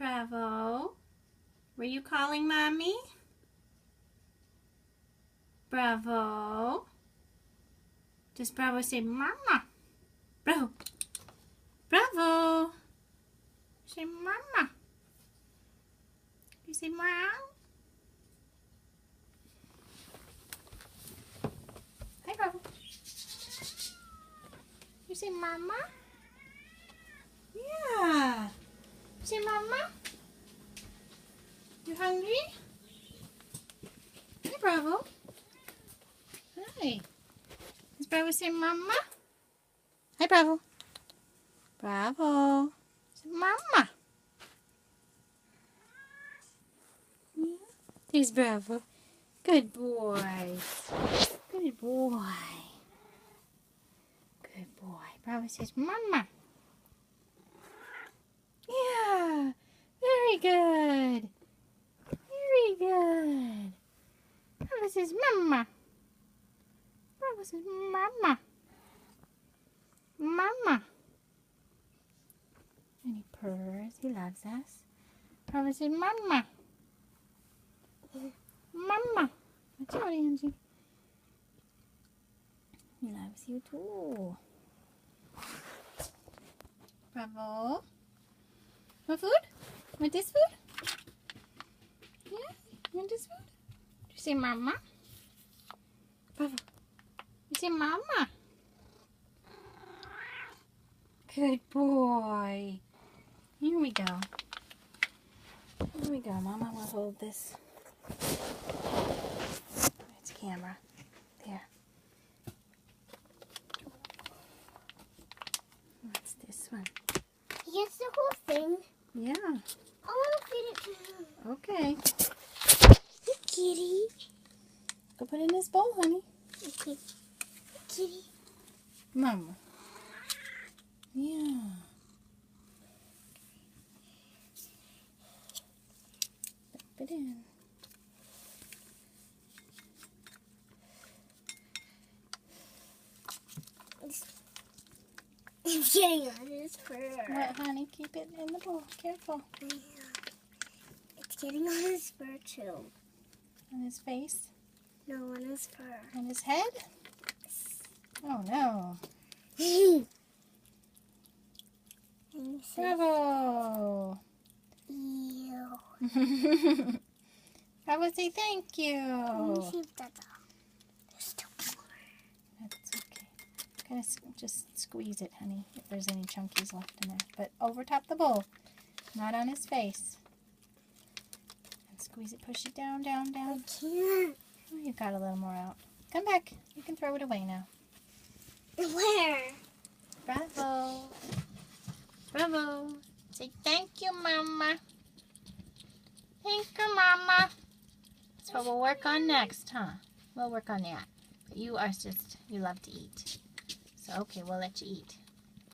Bravo. Were you calling Mommy? Bravo. Does Bravo say Mama? Bravo. Bravo. Say Mama. You say Mom? Hi, Bravo. You say Mama? Yeah. You say Mama? You hungry? Hi, Bravo. Hi. Does Bravo say Mama? Hi, Bravo. Bravo. Say Mama. Yeah. There's Bravo. Good boy. Good boy. Good boy. Bravo says Mama. Yeah. Very good. Very good. Bravo says Mama. Bravo says Mama. Mama. And he purrs. He loves us. Bravo says Mama. Mama. Watch out, Angie. He loves you too. Bravo. Want food? Want this food? Yeah? You want this food? You say Mama? Bravo. You say Mama. Good boy. Here we go. Here we go. Mama will hold this. It's camera. There. What's this one? Yes, the whole thing. Yeah. I want to feed it to him. Okay. Hey, kitty. Go put it in this bowl, honey. Okay. Hey, kitty. Mama. Yeah. Dump it in. It's getting on his fur. What, honey? Keep it in the bowl. Careful. Yeah. It's getting on his fur, too. On his face? No, on his fur. On his head? Oh, no. Bravo! Ew. I would say thank you. Let me see if that's all. There's still more. That's okay. Kind of just squeeze it, honey, if there's any chunkies left in there. But over top the bowl, not on his face. And squeeze it, push it down, down, I down. can't. Oh, you got a little more out. Come back. You can throw it away now. Where? Bravo. Bravo. Say thank you, Mama. Thank you, Mama. That's what we'll work on next, huh? We'll work on that. But you are just, you love to eat. So, okay, we'll let you eat.